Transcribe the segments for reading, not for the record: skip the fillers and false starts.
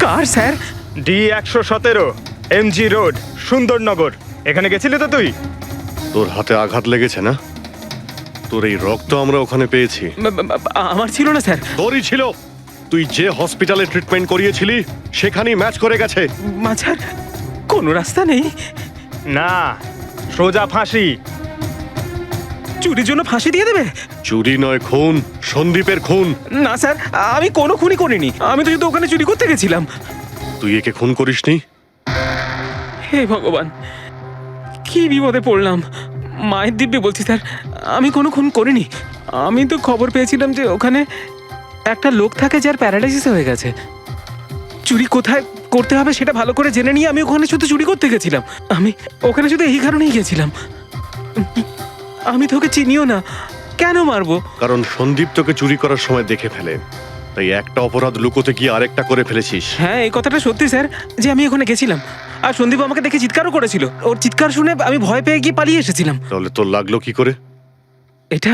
কার sir? D117 MG road, Sundarnagar. এখানে গেছিলি তো তুই? তোর হাতে আঘাত লেগেছে না? তোর এই রক্ত আমরা ওখানে পেয়েছি। আমার ছিল না স্যার। তোরই ছিল। তুই যে হসপিটালে ট্রিটমেন্ট করিয়েছিলি সেখানেই ম্যাচ করে গেছে। মাঝার কোনো রাস্তা নেই? না, সোজা ফাঁসি। চুরির জন্য ফাঁসি দিয়ে দেবে? চুরি নয়, খুন। সন্দীপের খুন। না স্যার, আমি কোনো খুনই করিনি। আমি তো শুধু ওখানে চুরি করতে গেছিলাম। তুই একে খুন করিসনি? হে ভগবান, কি বিপদে পড়লাম। মায়ের দিব্যি বলছি স্যার, আমি কোনো খুন করিনি। আমি তো খবর পেয়েছিলাম যে ওখানে একটা লোক থাকে যার প্যারালাইসিস হয়ে গেছে। চুরি কোথায় করতে হবে সেটা ভালো করে জেনে নিয়ে আমি ওখানে শুধু চুরি করতে গেছিলাম। আমি ওখানে শুধু এই কারণেই গেছিলাম। আমি তোকে চিনিও না, কেন মারবো? কারণ সন্দীপ তোকে চুরি করার সময় দেখে ফেলে, তাই একটা অপরাধ লুকোতে গিয়ে আরেকটা করে ফেলেছিস। হ্যাঁ, এই কথাটা সত্যি স্যার যে আমি ওখানে গেছিলাম। আর সন্দীপ আমাকে দেখে চিৎকারও করেছিল। ওর চিৎকার শুনে আমি ভয় পেয়ে গিয়ে পালিয়ে এসেছিলাম। তাহলে তোর লাগলো কি করে? এটা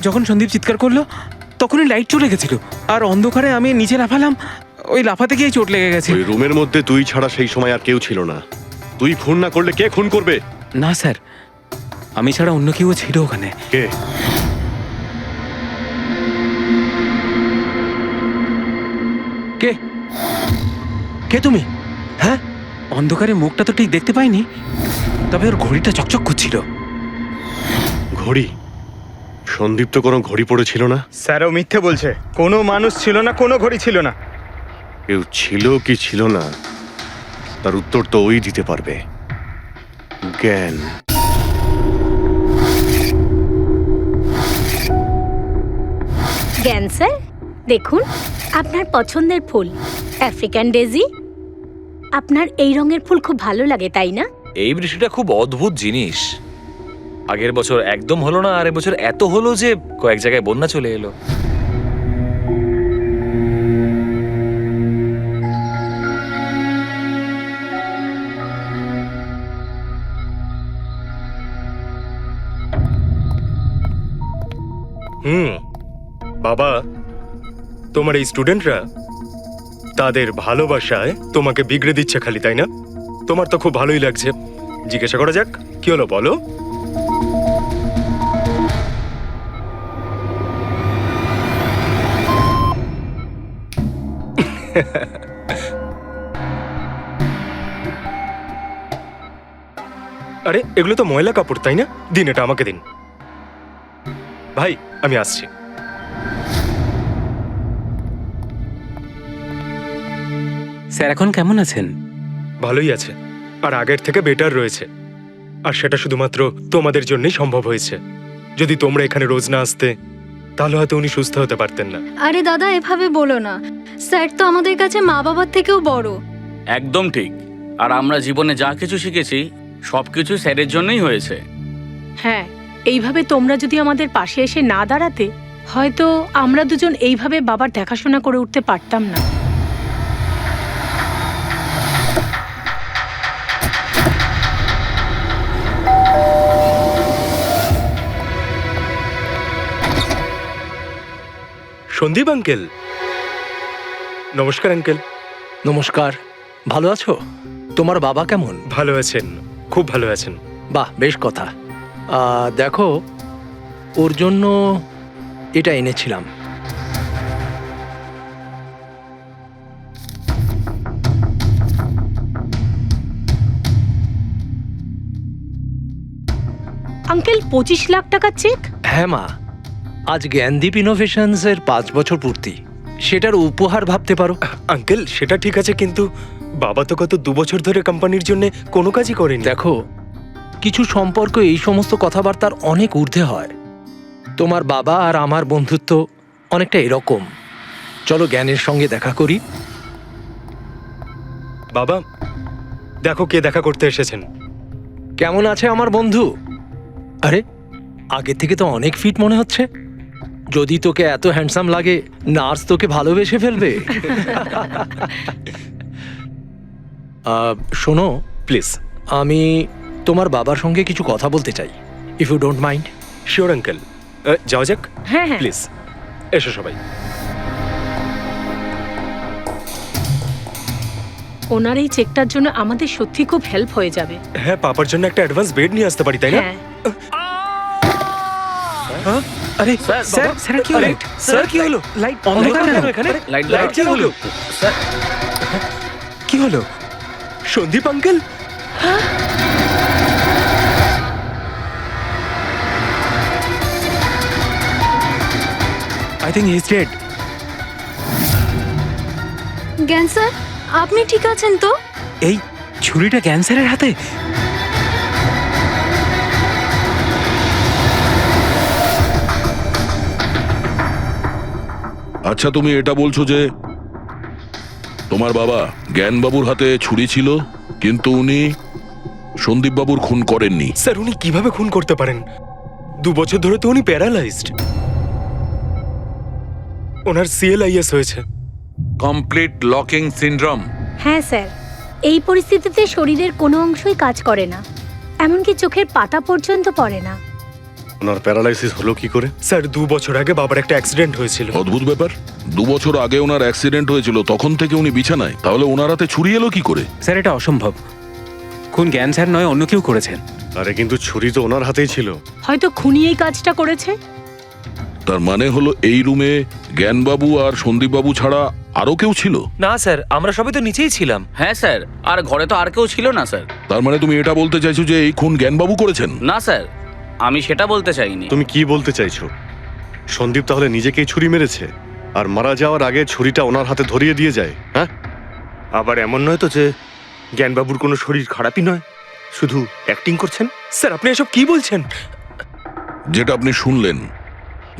যখন সন্দীপ চিৎকার করলো তখনই লাইট চলে গেছিল, আর অন্ধকারে আমি নিচে লাফালাম। ওই লাফাতে গিয়ে চোট লেগে গেছে। ওই রুমের মধ্যে তুই ছাড়া সেই সময় আর কেউ ছিল না। তুই খুন না করলে কে খুন করবে? না স্যার, আমি ছাড়া অন্য কেউ ছিল ওখানে। কে? কে কে তুমি? হ্যাঁ, অন্ধকারে মুখটা তো ঠিক দেখতে পাইনি, তবে ওর ঘড়িটা চকচক করছিল। ঘড়ি? সন্দীপ তো কোনো ঘড়ি পড়েছিল না। স্যারও মিথ্যে বলছে। কোনো মানুষ ছিল না, কোনো ঘড়ি ছিল না। কেউ ছিল কি ছিল না তার উত্তর তো ওই দিতে পারবে। জ্ঞান। জ্ঞান স্যার, দেখুন আপনার পছন্দের ফুল আফ্রিকান ডেজি। আপনার এই রঙের ফুল খুব ভালো লাগে, তাই না? এই বৃষ্টিটা খুব অদ্ভুত জিনিস। আগের বছর একদম হলো না, আর এবছর এত হলো যে কয়েক জায়গায় বন্যা চলে এলো। বাবা, তোমার এই স্টুডেন্টরা তাদের ভালোবাসায় তোমাকে বিগড়ে দিচ্ছে খালি, তাই না? তোমার তো খুব ভালোই লাগছে। জিজ্ঞাসা করা যাক, কি হলো বলো? আরে এগুলো তো ময়লা কাপড়, তাই না? দিন, এটা আমাকে দিন। ভাই, আমি আসছি। স্যার এখন কেমন আছেন? ভালোই আছে, আর আগের থেকে বেটার রয়েছে। আর সেটা শুধুমাত্র তোমাদের জন্যই সম্ভব হয়েছে। যদি তোমরা এখানে রোজ না আসতে তাহলে হয়তো উনি সুস্থ হতে পারতেন না। আরে দাদা, এভাবে বলো না। স্যার তো আমাদের কাছে মা বাবার থেকেও বড়। একদম ঠিক। আর আমরা জীবনে যা কিছু শিখেছি সবকিছু স্যারের জন্যই হয়েছে। হ্যাঁ, এইভাবে তোমরা যদি আমাদের পাশে এসে না দাঁড়াতে, হয়তো আমরা দুজন এইভাবে বাবার দেখাশোনা করে উঠতে পারতাম না। সন্দীপ আঙ্কেল, নমস্কার আঙ্কেল। নমস্কার। ভালো আছো? তোমার বাবা কেমন? ভালো আছেন, খুব ভালো আছেন। বাহ, বেশ কথা। দেখো, ওর জন্য এটা এনেছিলাম। আঙ্কেল, 25 লাখ টাকার চেক? হ্যাঁ মা, আজ জ্ঞানদীপ ইনোভেশনস এর 5 বছর পূর্তি। সেটার উপহার ভাবতে পারো। আঙ্কেল, সেটা ঠিক আছে, কিন্তু বাবা তো গত 2 বছর ধরে কোম্পানির জন্য কোনো কাজই করেনি। দেখো, কিছু সম্পর্ক এই সমস্ত কথাবার্তার অনেক ঊর্ধ্বে হয়। তোমার বাবা আর আমার বন্ধুত্ব অনেকটা এরকম। চলো জ্ঞানের সঙ্গে দেখা করি। বাবা, দেখো কে দেখা করতে এসেছেন। কেমন আছে আমার বন্ধু? আরে, আগে থেকে তো অনেক ফিট মনে হচ্ছে। যদি তোকে এত হ্যান্ডসাম লাগে, নার্স তোকে ভালোবেসে ফেলবে। শোনো প্লিজ, আমি তোমার বাবার সঙ্গে কিছু কথা বলতে চাই, if you don't mind. Sure uncle, যাওয়া যাক। হ্যাঁ হ্যাঁ। প্লিজ এসো সবাই। ওনার এই চেকটার জন্য আমাদের সত্যি খুব হেল্প হয়ে যাবে। হ্যাঁ, পাপার জন্য একটা অ্যাডভান্স বেড নিয়ে আসতে পারি, তাই না? হ্যাঁ, আরে স্যার, স্যার বাবা। স্যার কি হলো? স্যার কি হলো? লাইট অন্ধকার কেন এখানে? লাইট লাইট কি হলো? স্যার কি হলো? Sandeep uncle? I think he is dead. Gyan sir, আপনি ঠিক আছেন তো? এই ছুরিটা ক্যান্সারের হাতে? আচ্ছা, তুমি এটা বলছো যে তোমার বাবা জ্ঞানবাবুর হাতে ছুরি ছিল, কিন্তু উনি সন্দীপবাবুর খুন করেননি। স্যার, উনি কিভাবে খুন করতে পারেন? 2 বছর ধরে তো উনি প্যারালাইজড। ওনার সিএলআইএস হয়েছে। Complete locking syndrome. হ্যাঁ স্যার, এই পরিস্থিতিতে শরীরের কোনো অংশই কাজ করে না, এমনকি চোখের পাতা পর্যন্ত পড়ে না। ওনার প্যারালাইসিস হলো কি করে? স্যার, 2 বছর আগে বাবার একটা অ্যাক্সিডেন্ট হয়েছিল। অদ্ভুত ব্যাপার, 2 বছর আগে ওনার অ্যাক্সিডেন্ট হয়েছিল, তখন থেকে উনি বিছানায়। তাহলে ওনার হাতে ছুরি এলো কি করে? স্যার এটা অসম্ভব। খুন জ্ঞান স্যার নয়, অন্য কেউ করেছেন। আরে কিন্তু ছুরি তো ওনার হাতেই ছিল। হয়তো খুনি এই কাজটা করেছে। তার মানে হলো এই রুমে জ্ঞানবাবু আর সন্দীপবাবু ছাড়া আরো কেউ ছিল? না স্যার, আমরা সবাই তো নিচেই ছিলাম। হ্যাঁ স্যার, আর ঘরে তো আর কেউ ছিল না স্যার। তার মানে তুমি এটা বলতে চাইছো যে এই খুন জ্ঞানবাবু করেছেন? না স্যার, আমি সেটা বলতে চাইনি। তুমি কি বলতে চাইছো? সন্দীপ তাহলে নিজেকেই ছুরি মেরেছে, আর মারা যাওয়ার আগে ছুরিটা ওনার হাতে ধরিয়ে দিয়ে যায়? হ্যাঁ, আবার এমন নয় তো যে জ্ঞানবাবুর কোনো শরীর খারাপই নয়, শুধু অ্যাক্টিং করছেন। স্যার, আপনি এসব কি বলছেন? যেটা আপনি শুনলেন,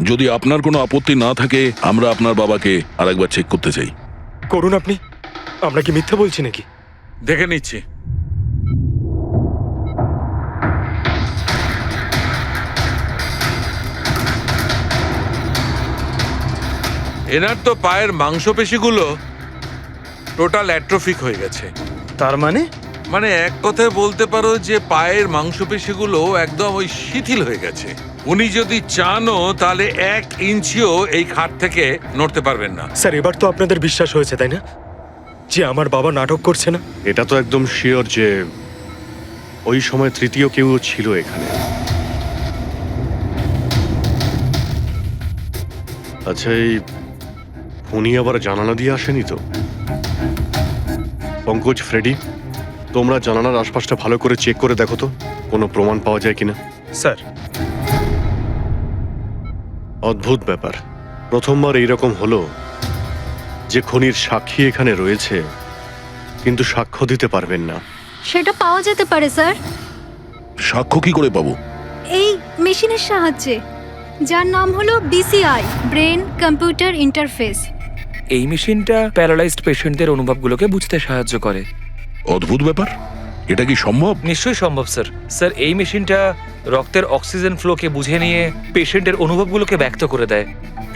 যদি আপনার কোনো আপত্তি না থাকে আমরা আপনার বাবাকে আরেকবার চেক করতে চাই। করুন আপনি। আমরা কি মিথ্যা বলছি নাকি? দেখে নিচ্ছি। এনার তো পায়ের মাংসপেশিগুলো টোটাল অ্যাট্রোফিক হয়ে গেছে। তার মানে এক কথায় বলতে পারো যে পায়ের মাংসপেশিগুলো একদম ওই শিথিল হয়ে গেছে। উনি যদি চানও তাহলে 1 ইঞ্চিও এই খাট থেকে নড়তে পারবেন না। স্যার, এবার তো আপনাদের বিশ্বাস হয়েছে, তাই না, যে আমার বাবা নাটক করছে না? এটা তো একদম শিওর যে ওই সময় তৃতীয় কেউ ছিল এখানে। আচ্ছা, এই উনি আবার জানালা দিয়ে আসেনি তো? পঙ্কজ, ফ্রেডি, তোমরা জানালার আশপাশটা ভালো করে চেক করে দেখো তো কোনো প্রমাণ পাওয়া যায় কিনা। স্যার, অদ্ভুত ব্যাপার, প্রথমবার এইরকম হলো যে খুনির সাক্ষী এখানে রয়েছে কিন্তু সাক্ষ্য দিতে পারবেন না। সেটা পাওয়া যেতে পারে স্যার, সাক্ষ্য কি করে পাবো? এই মেশিনের সাহায্যে, যার নাম হলো BCI, ব্রেন কম্পিউটার ইন্টারফেস। এই মেশিনটা প্যারালাইজড পেশেন্টদের অনুভবগুলোকে বুঝতে সাহায্য করে। অদ্ভুত ব্যাপার, এটা কি সম্ভব? নিশ্চয়ই সম্ভব স্যার। স্যার, এই মেশিনটা রক্তের অক্সিজেন ফ্লোকে বুঝে নিয়ে পেশেন্টের অনুভবগুলোকে ব্যক্ত করে দেয়।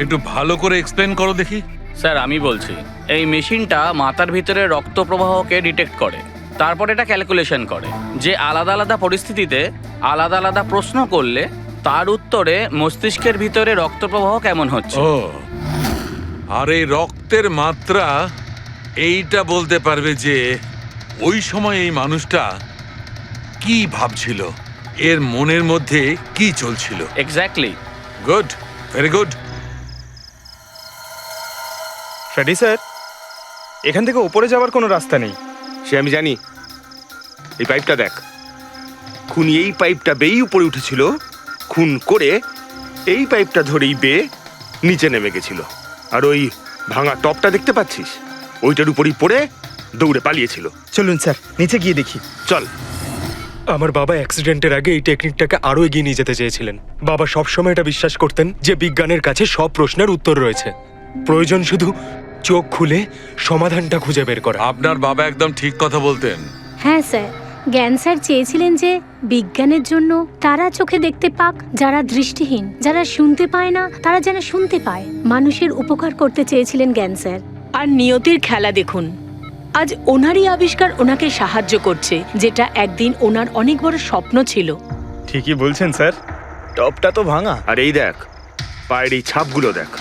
একটু ভালো করে এক্সপ্লেন করো দেখি। স্যার, আমি বলছি, এই মেশিনটা মাথার ভিতরে রক্ত প্রবাহকে ডিটেক্ট করে, তারপর এটা ক্যালকুলেশন করে যে আলাদা আলাদা পরিস্থিতিতে আলাদা আলাদা প্রশ্ন করলে তার উত্তরে মস্তিষ্কের ভিতরে রক্ত প্রবাহ কেমন হচ্ছে। ও, আর এই রক্তের মাত্রা এইটা বলতে পারবে যে ওই সময় এই মানুষটা কি ভাবছিল, এর মনের মধ্যে কি চলছিল। Exactly. Good, very good. Freddie sir, এখান থেকে ওপরে যাওয়ার কোনো রাস্তা নেই। সে আমি জানি। এই পাইপটা দেখ, খুনি এই পাইপটা বেয়েই উপরে উঠেছিল, খুন করে এই পাইপটা ধরেই বেয়ে নিচে নেমে গেছিল। আর ওই ভাঙা টপটা দেখতে পাচ্ছিস, ওইটার উপরই পড়ে দৌড়ে পালিয়েছিল। চলুন স্যার, নিচে গিয়ে দেখি। চল। আমার বাবা অ্যাক্সিডেন্টের আগে এই টেকনিকটাকে আরো এগিয়ে নিয়ে যেতে চেয়েছিলেন। বাবা সবসময় এটা বিশ্বাস করতেন যে বিজ্ঞানের কাছে সব প্রশ্নের উত্তর রয়েছে, প্রয়োজন শুধু চোখ খুলে সমাধানটা খুঁজে বের করা। আপনার বাবা একদম ঠিক কথা বলতেন। হ্যাঁ স্যার, জ্ঞান স্যার চেয়েছিলেন যে বিজ্ঞানের জন্য তারা চোখে দেখতে পাক যারা দৃষ্টিহীন, যারা শুনতে পায় না তারা যেন শুনতে পায়। মানুষের উপকার করতে চেয়েছিলেন জ্ঞান স্যার। আর নিয়তির খেলা দেখুন, আজ ওনারই আবিষ্কার ওনাকে সাহায্য করছে, যেটা একদিন ওনার অনেক বড় স্বপ্ন ছিল। ঠিকই বলছেন স্যার, টপটা তো ভাঙা। আর এই দেখ, পায়ের এই ছাপগুলো দেখ,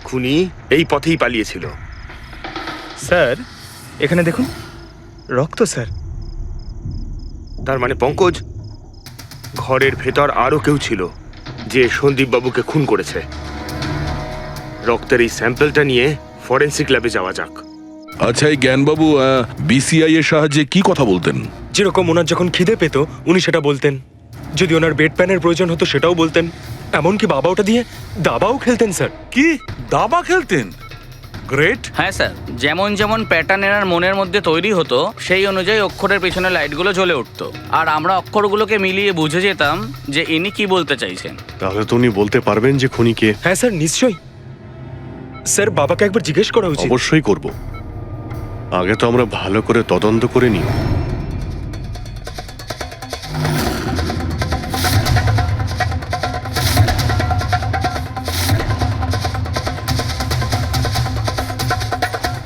খুনি এই পথেই পালিয়েছিল। স্যার, এখানে দেখুন, রক্ত স্যার। তার মানে পঙ্কজ, ঘরের ভেতর আরো কেউ ছিল যে সন্দীপ বাবুকে খুন করেছে। রক্তের এই স্যাম্পলটা নিয়ে ফরেন্সিক ল্যাবে যাওয়া যাক। আচ্ছা, এই জ্ঞানবাবু বিসিআই এর সাহায্যে কি কথা বলতেন? যেরকম ওনার যখন খিদে পেত উনি সেটা বলতেন, যদি ওনার বেড প্যানের প্রয়োজন হতো সেটাও বলতেন, এমনকি বাবা ওটা দিয়ে দাবাও খেলতেন স্যার। কি দাবা খেলতেন? গ্রেট। হ্যাঁ স্যার, যেমন যেমন প্যাটার্ন এনার মনের মধ্যে তৈরি হতো সেই অনুযায়ী অক্ষরের পেছনে লাইটগুলো জ্বলে উঠতো, আর আমরা অক্ষরগুলোকে মিলিয়ে বুঝে যেতাম যে ইনি কি বলতে চাইছেন। তাহলে তো উনি বলতে পারবেন যে খুনি কে? হ্যাঁ স্যার, নিশ্চয়ই। স্যার, বাবাকে একবার জিজ্ঞেস করা উচিত। অবশ্যই করব। আগে তো আমরা ভালো করে তদন্ত করে নিই।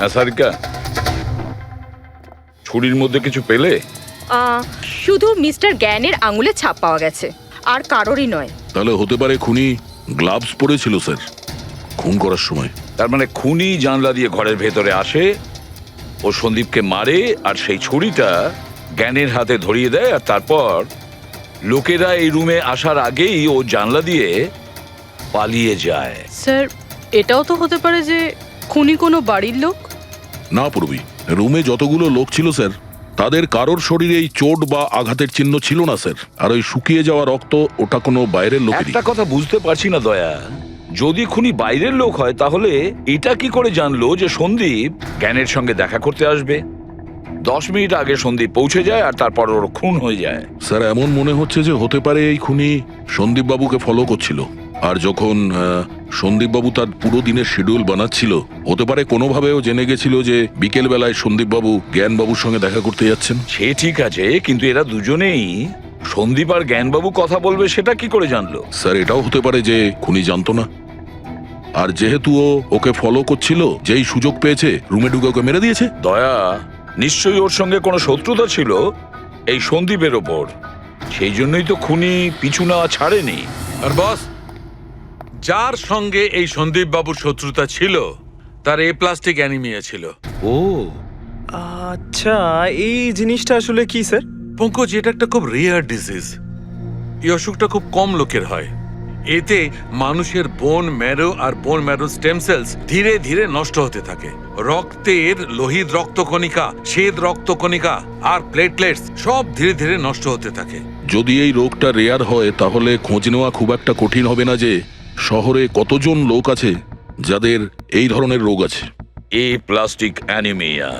হ্যাঁ সারিকা, ছুরির মধ্যে কিছু পেলে? শুধু মিস্টার জ্ঞানের আঙুলে ছাপ পাওয়া গেছে, আর কারোরই নয়। তাহলে হতে পারে খুনি গ্লাভস পরেছিল স্যার খুন করার সময়। তার মানে খুনি জানলা দিয়ে ঘরের ভেতরে আসে, ও সন্দীপকে মারে, আর সেই ছুরিটা জ্ঞানের হাতে ধরিয়ে দেয়, আর তারপর লোকেরা এই রুমে আসার আগেই ও জানলা দিয়ে পালিয়ে যায়। স্যার, এটাও তো হতে পারে যে খুনি কোনো বাড়ির লোক। না পূর্বী, রুমে যতগুলো লোক ছিল স্যার তাদের কারোর শরীরে এই চোট বা আঘাতের চিহ্ন ছিল না স্যার। আর ওই শুকিয়ে যাওয়া রক্ত, ওটা কোনো বাইরের লোকেরই। একটা কথা বুঝতে পারছি না দয়া, যদি খুনি বাইরের লোক হয় তাহলে এটা কি করে জানলো যে সন্দীপ জ্ঞানের সঙ্গে দেখা করতে আসবে? 10 মিনিট আগে সন্দীপ পৌঁছে যায় আর তারপর ওর খুন হয়ে যায়। স্যার, এমন মনে হচ্ছে যে হতে পারে এই খুনি সন্দীপ বাবুকে ফলো করছিল, আর যখন সন্দীপ বাবু তার পুরো দিনের শিডিউল বানাচ্ছিল, হতে পারে কোনোভাবেও জেনে গেছিল যে বিকেল বেলায় সন্দীপ বাবু জ্ঞান বাবুর সঙ্গে দেখা করতে যাচ্ছেন। সে ঠিক আছে, কিন্তু এরা দুজনেই সন্দীপ আর জ্ঞানবাবু কথা বলবে সেটা কি করে জানলো? স্যার, এটাও হতে পারে যে খুনি জানতো না, আর যেহেতু ও ওকে ফলো করছিল, যেই সুযোগ পেয়েছে রুমে ঢুকে ওকে মেরে দিয়েছে। দয়া, নিশ্চয়ই ওর সঙ্গে কোনো শত্রুতা ছিল এই সন্দীপের ওপর, সেই জন্যই তো খুনি পিছু না ছাড়েনি। আর বস, যার সঙ্গে এই সন্দীপ বাবুর শত্রুতা ছিল তার এ প্লাস্টিক অ্যানিমিয়া ছিল। ও আচ্ছা, এই জিনিসটা আসলে কি স্যার? পঙ্কজ, এটা একটা খুব রেয়ার ডিজিজ। এই অসুখটা খুব কম লোকের হয়। এতে মানুষের বোন ম্যারো আর বোন ম্যারো স্টেম সেলস ধীরে ধীরে নষ্ট হতে থাকে। রক্তের লোহিত রক্তকণিকা, শ্বেত রক্তকণিকা আর প্লেটলেটস সব ধীরে ধীরে নষ্ট হতে থাকে। যদি এই রোগটা রেয়ার হয় তাহলে খোঁজ নেওয়া খুব একটা কঠিন হবে না যে শহরে কতজন লোক আছে যাদের এই ধরনের রোগ আছে। এ প্লাস্টিক অ্যানিমিয়া।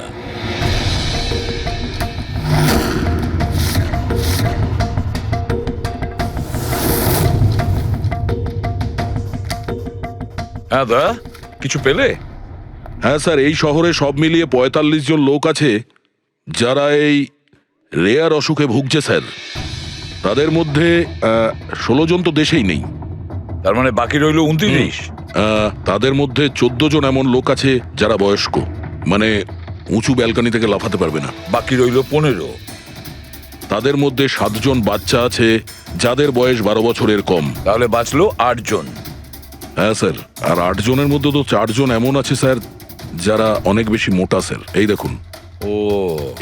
হ্যাঁ দা, কিছু পেলে? হ্যাঁ স্যার, এই শহরে সব মিলিয়ে 45 জন লোক আছে যারা এই রেয়ার অসুখে ভুগছে স্যার। তাদের মধ্যে 16 জন তো দেশেই নেই। তার মানে বাকি রইল 29। তাদের মধ্যে 14 জন এমন লোক আছে যারা বয়স্ক, মানে উঁচু ব্যালকনি থেকে লাফাতে পারবে না। বাকি রইল 15। তাদের মধ্যে 7 জন বাচ্চা আছে যাদের বয়স 12 বছরের কম। তাহলে বাঁচলো 8 জন। হ্যাঁ স্যার, আর 8 জনের মধ্যে তো 4 জন এমন আছে স্যার যারা অনেক বেশি মোটা স্যার। এই দেখুন, ও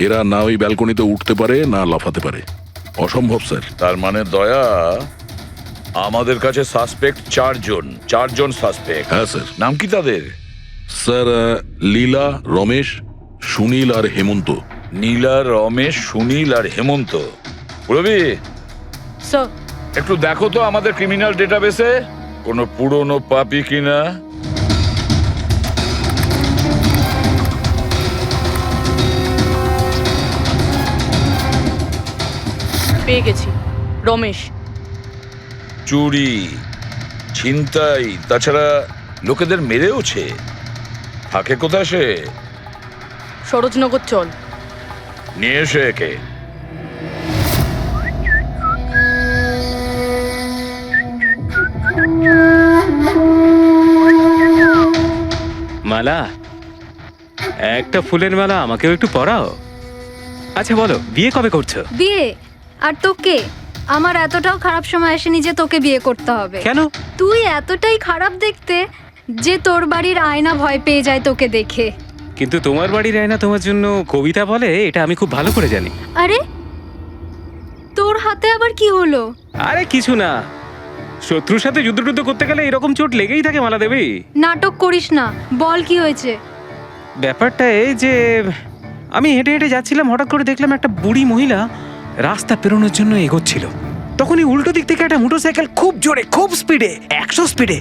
এরা না ওই ব্যালকনিতে উঠতে পারে না লাফাতে পারে, অসম্ভব স্যার। তার মানে দয়া, আমাদের কাছে সাসপেক্ট 4 জন সাসপেক্ট। হ্যাঁ স্যার। নাম কি তাদের? স্যার, লীলা, রমেশ, সুনীল আর হেমন্ত। নীলা, রমেশ, সুনীল আর হেমন্ত। রবি, স্যার, একটু দেখো তো আমাদের ক্রিমিনাল ডেটাবেসে কোনো পুরনো পাপি কিনা। পেয়ে গেছি, রমেশ। চুরি, ছিনতাই, তাছাড়া লোকেদের মেরেওছে। থাকে কোথায় সে? সরোজনগর চল। নিয়ে এসে একে। মালা, একটা ফুলের মালা আমাকেও একটু পরাও। আচ্ছা বলো, বিয়ে কবে করছো? বিয়ে? আর তোকে? আমার এতটাও খারাপ সময় আসেনি যে তোকে বিয়ে করতে হবে। কেন? তুই এতটাই খারাপ দেখতে যে তোর বাড়ির আয়না ভয় পেয়ে যায় তোকে দেখে। কিন্তু তোমার বাড়ির আয়না তোমার জন্য কবিতা বলে, এটা আমি খুব ভালো করে জানি। আরে তোর হাতে আবার কি হলো? আরে কিছু না, শত্রুর সাথে যুদ্ধ করতে গেলে এরকম চোট লেগেই থাকে মালা দেবী। নাটক করিস না, বল কি হয়েছে? ব্যাপারটা এই যে আমি হেঁটে হেঁটে যাচ্ছিলাম, হঠাৎ করে দেখলাম একটা বুড়ি মহিলা রাস্তা পেরোনোর জন্য এগোচ্ছিল। তখনই উল্টো দিক থেকে একটা মোটরসাইকেল খুব জোরে, খুব স্পিডে, 100 স্পিডে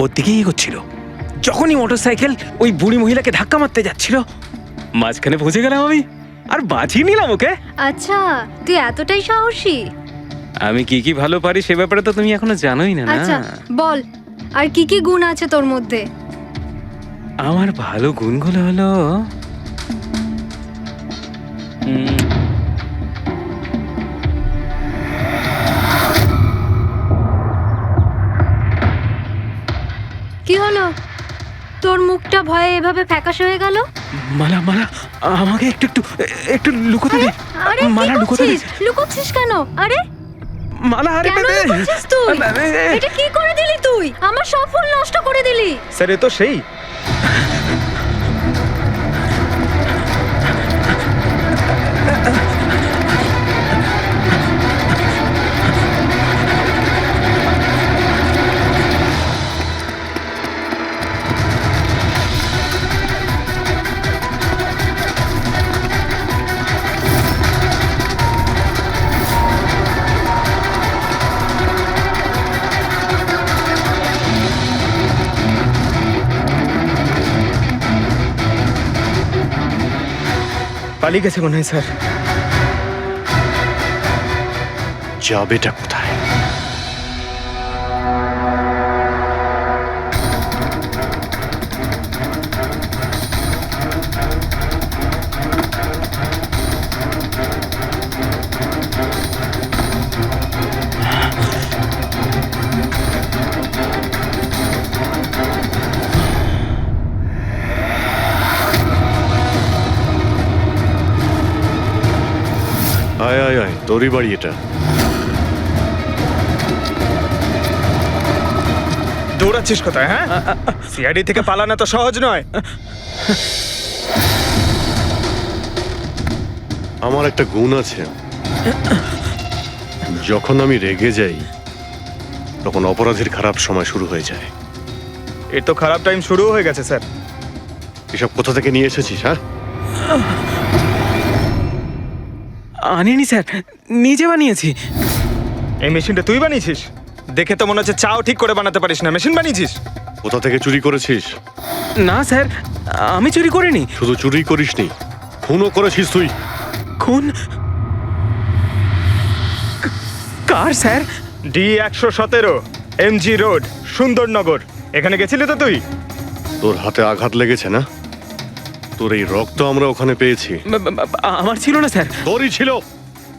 ওর দিকেই এগোচ্ছিল। যখনই মোটরসাইকেল ওই বুড়ি মহিলাকে ধাক্কা মারতে যাচ্ছিল, মাঝখানে পৌঁছে গেলাম আমি আর বাঁচিয়ে নিলাম ওকে। আচ্ছা, তুই এতটাই সাহসী? আমি কি কি ভালো পারি সে ব্যাপারে তো তুমি এখনো জানোই না। আচ্ছা না, বল, আর কি কি গুণ আছে তোর মধ্যে? আমার ভালো গুণগুলো হলো কি হলো? তোর মুখটা ভয়ে এভাবে ফ্যাকাশ হয়ে গেল? মালা মালা আমাকে একটু একটু একটু লুকোতে দে। আরে মালা কি লুকোতে দে। করছিস? লুকোচ্ছিস কেন? আরে মালা, আরে কেন লুকোচ্ছিস তুই? এটা কি করে দিলি তুই? আমার সব ফুল নষ্ট করে দিলি। স্যার এ তো সেই। পালিয়ে গেছে মনে হয় স্যার। যাবেটা কোথায়? আয় আয় আয়, তোরই বাড়ি এটা। দৌড়াচ্ছিস কোথায়? হ্যাঁ, সিআইডি থেকে পালানো তো সহজ নয়। আমার একটা গুণ আছে, যখন আমি রেগে যাই তখন অপরাধীর খারাপ সময় শুরু হয়ে যায়। এর তো খারাপ টাইম শুরু হয়ে গেছে স্যার। এসব কোথা থেকে নিয়ে এসেছিস? হ্যাঁ, আনিনি স্যার, নিজে বানিয়েছি। এই মেশিনটা তুই বানিয়েছিস? দেখে তো মনে হচ্ছে চাও ঠিক করে বানাতে পারিস না, মেশিন বানিয়েছিস। কোথা থেকে চুরি করেছিস? না স্যার, আমি চুরি করিনি। শুধু চুরি করিসনি, খুনও করেছিস তুই। খুন? কার sir? D117 MG road, Sundarnagar. এখানে গেছিলি তো তুই? তোর হাতে আঘাত লেগেছে না? তোর এই রক্ত আমরা ওখানে পেয়েছি। আমার ছিল না স্যার। তোরই ছিল।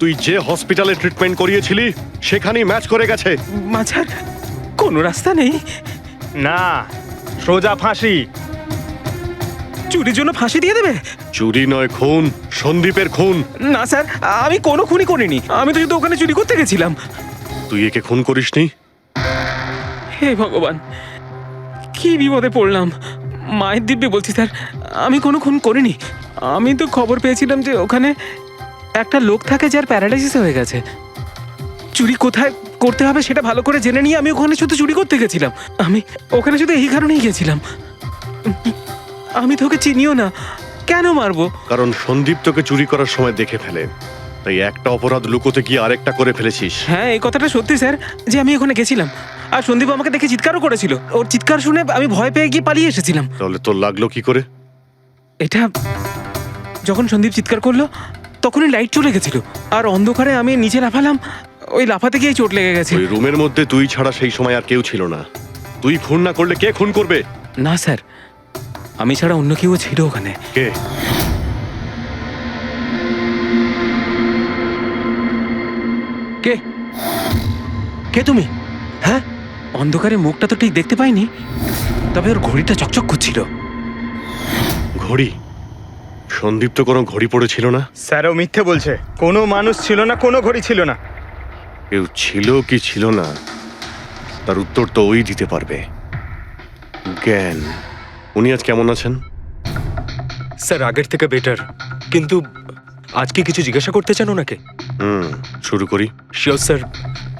তুই যে হসপিটালে ট্রিটমেন্ট করিয়েছিলি সেখানেই ম্যাচ করে গেছে। মাঝার কোনো রাস্তা নেই? না, সোজা ফাঁসি। চুরির জন্য ফাঁসি দিয়ে দেবে? চুরি নয়, খুন, সন্দীপের খুন। না স্যার, আমি কোনো খুনই করিনি। আমি তো শুধু ওখানে চুরি করতে গেছিলাম। তুই একে খুন করিসনি? হে ভগবান, কি বিপদে পড়লাম। মায়ের দিব্যে বলছি স্যার, আমি কোনো খুন করিনি। আমি তো খবর পেয়েছিলাম যে ওখানে একটা লোক থাকে যার প্যারালাইসিস হয়ে গেছে। চুরি কোথায় করতে হবে সেটা ভালো করে জেনে নিয়ে আমি ওখানে শুধু চুরি করতে গেছিলাম। আমি ওখানে শুধু এই কারণেই গেছিলাম। আমি তোকে চিনিও না, কেন মারবো? কারণ সন্দীপ তোকে চুরি করার সময় দেখে ফেলে, তাই একটা অপরাধ লুকোতে গিয়ে আরেকটা করে ফেলেছিস। হ্যাঁ, এই কথাটা সত্যি স্যার যে আমি ওখানে গেছিলাম। আর সন্দীপ আমাকে দেখে চিৎকারও করেছিল। ওর চিৎকার শুনে আমি ভয় পেয়ে গিয়ে পালিয়ে এসেছিলাম। তাহলে তোর লাগলো কি করে? এটা যখন সন্দীপ চিৎকার করলো তখনই লাইট চলে গেছিল, আর অন্ধকারে আমি নিচে লাফালাম। ওই লাফাতে গিয়ে চোট লেগে গেছে। ওই রুমের মধ্যে তুই ছাড়া সেই সময় আর কেউ ছিল না। তুই খুন না করলে কে খুন করবে? না স্যার, আমি ছাড়া অন্য কেউ ছিল ওখানে। কে? কে? কে তুমি? হ্যাঁ, অন্ধকারে মুখটা তো ঠিক দেখতে পাইনি, তবে ওর ঘড়িটা চকচক করছিল। ঘড়ি? সন্দীপ তো কোনো ঘড়ি পড়েছিল না। স্যারও মিথ্যে বলছে। কোনো মানুষ ছিল না, কোনো ঘড়ি ছিল না। কেউ ছিল কি ছিল না তার উত্তর তো ওই দিতে পারবে। জ্ঞান, উনি আজ কেমন আছেন? স্যার আগের থেকে বেটার, কিন্তু আজকে কিছু জিজ্ঞাসা করতে চান ওনাকে? শুরু করি। শিওর স্যার,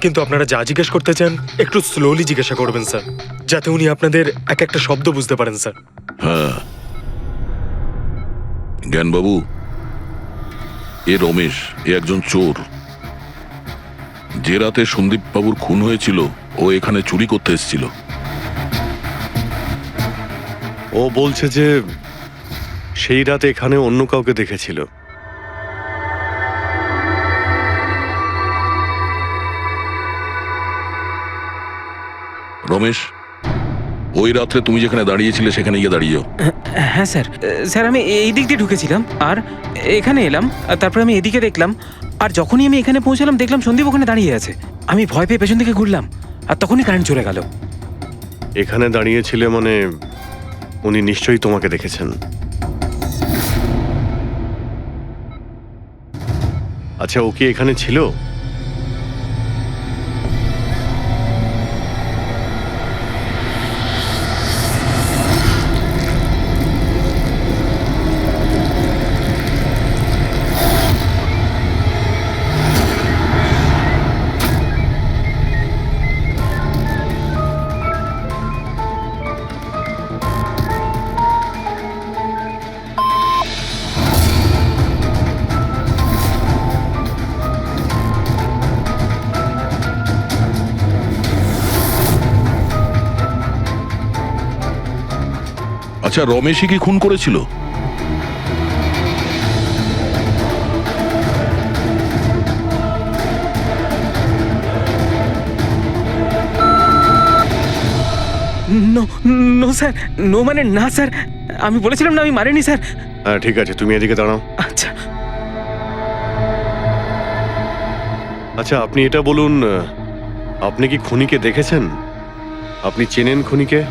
কিন্তু আপনারা যা জিজ্ঞেস করতে চান একটু স্লোলি জিজ্ঞাসা করবেন স্যার, যাতে উনি আপনাদের এক একটা শব্দ বুঝতে পারেন স্যার। হ্যাঁ, জ্ঞানবাবু, এ রমেশ, এ একজন চোর। যে রাতে সন্দীপ বাবুর খুন হয়েছিল ও এখানে চুরি করতে এসেছিল। ও বলছে যে সেই রাতে এখানে অন্য কাউকে দেখেছিল। রমেশ, ওই রাত্রে তুমি যেখানে দাঁড়িয়েছিলে সেখানে গিয়ে দাঁড়িয়ে যাও। হ্যাঁ স্যার, স্যার আমি এই দিক দিয়ে ঢুকেছিলাম আর এখানে এলাম, আর তারপর আমি এদিকে দেখলাম, আর যখনই আমি এখানে পৌঁছালাম দেখলাম সন্দীপ ওখানে দাঁড়িয়ে আছে। আমি ভয় পেয়ে পেছন দিকে ঘুরলাম আর তখনই কারেন্ট চলে গেল। এখানে দাঁড়িয়েছিলে মানে উনি নিশ্চয়ই তোমাকে দেখেছেন। আচ্ছা, ও কি এখানে ছিল? আচ্ছা, রমেশই কি খুন করেছিল? নো নো স্যার, নো মানে না স্যার, আমি বলেছিলাম না আমি মারিনি স্যার। হ্যাঁ ঠিক আছে, তুমি এদিকে দাঁড়াও। আচ্ছা আচ্ছা, আপনি এটা বলুন, আপনি কি খুনিকে দেখেছেন? আপনি চেনেন খুনিকে?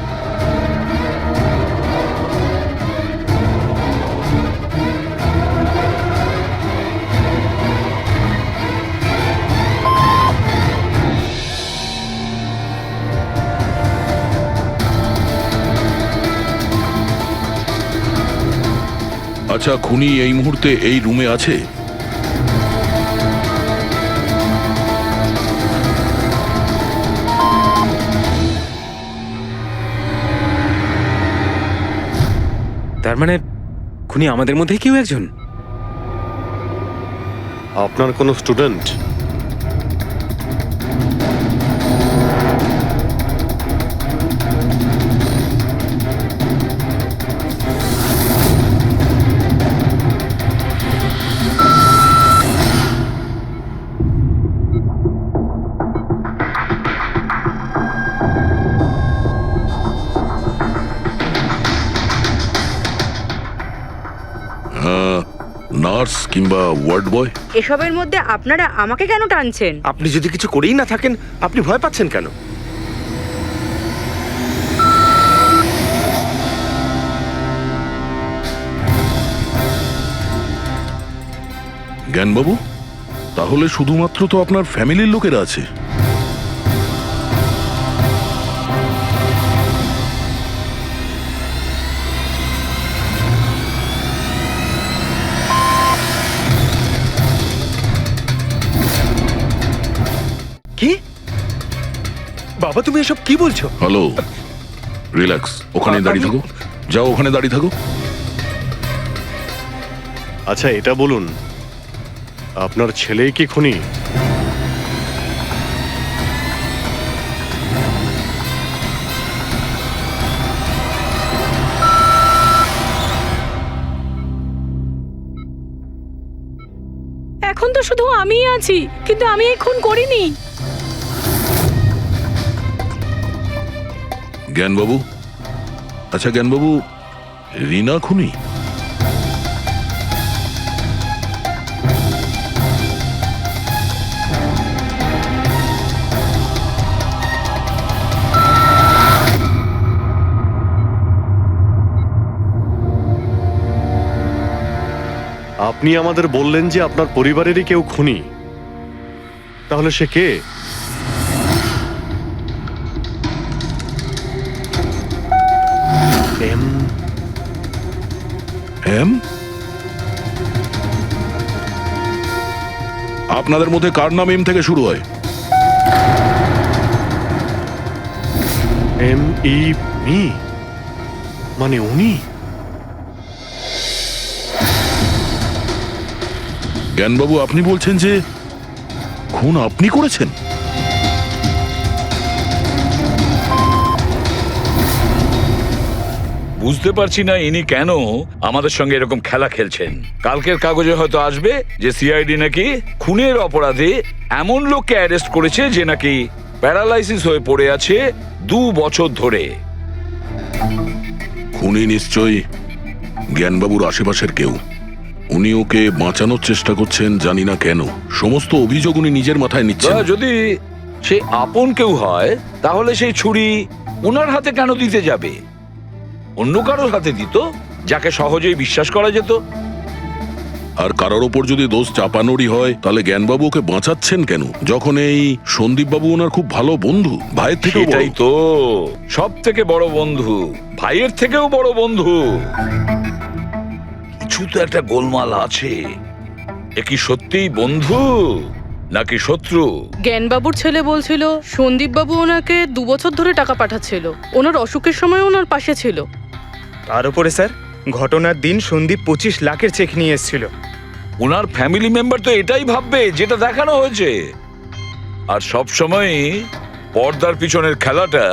আচ্ছা, খুনি এই মুহূর্তে এই রুমে আছে? তার মানে খুনি আমাদের মধ্যে কেউ একজন। আপনার কোনো স্টুডেন্ট? নার্স কিংবা ওয়ার্ড বয়? এসবের মধ্যে আপনারা আমাকে কেন টানছেন? আপনি যদি কিছু করেই না থাকেন, আপনি ভয় পাচ্ছেন কেন? জ্ঞানবাবু, তাহলে শুধুমাত্র তো আপনার ফ্যামিলির লোকেরা আছে। কি বাবা, তুমি এসব কি বলছো? হ্যালো, রিল্যাক্স, ওখানে দাঁড়িয়ে থাকো। যাও, ওখানে দাঁড়িয়ে থাকো। আচ্ছা, এটা বলুন, আপনার ছেলেই কি খুনি? এখন তো শুধু আমিই আছি, কিন্তু আমি এই খুন করিনি। জ্ঞানবাবু, আচ্ছা জ্ঞানবাবু, রিনা খুনি? আপনি আমাদের বললেন যে আপনার পরিবারেরই কেউ খুনি, তাহলে সে কে? এম? আপনাদের মধ্যে কার নাম এম থেকে শুরু হয়? ME মি মানে উনি? জ্ঞানবাবু, আপনি বলছেন যে খুন আপনি করেছেন? বুঝতে পারছি না ইনি কেন আমাদের সঙ্গে এরকম খেলা খেলছেন। কালকের কাগজে হয়তো আসবে যে সিআইডি নাকি খুনের অপরাধে এমন লোককে অ্যারেস্ট করেছে যে নাকি প্যারালাইসিস হয়ে পড়ে আছে 2 বছর ধরে। খুনি নিশ্চয়ই জ্ঞানবাবুর আশেপাশের কেউ। উনি ওকে বাঁচানোর চেষ্টা করছেন, জানি না কেন। সমস্ত অভিযোগ উনি নিজের মাথায় নিচ্ছেন। যদি সে আপন কেউ হয় তাহলে সেই ছুরি ওনার হাতে কেন দিতে যাবে? অন্য কারোর হাতে দিত, যাকে সহজেই বিশ্বাস করা যেত। আর কারোর ওপর যদি দোষ চাপানোরই হয় তাহলে জ্ঞানবাবু ওকে বাঁচাচ্ছেন কেন, যখন এই সন্দীপ বাবু ওনার খুব ভালো বন্ধু, ভাইয়ের থেকে। সেটাই তো, সব থেকে বড় বন্ধু, ভাইয়ের থেকেও বড় বন্ধু। কিছু তো একটা গোলমাল আছে। এ কি সত্যিই বন্ধু নাকি শত্রু? জ্ঞানবাবুর ছেলে বলছিল সন্দীপবাবু ওনাকে 2 বছর ধরে টাকা পাঠাচ্ছিল, ওনার অসুখের সময় ওনার পাশে ছিল। তার উপরে স্যার, ঘটনার দিন সন্দীপ 25 লাখের চেক নিয়ে এসেছিল। ওনার ফ্যামিলি মেম্বার তো এটাই ভাববে যেটা দেখানো হয়েছে। আর সব সময় পর্দার পিছনের খেলাটা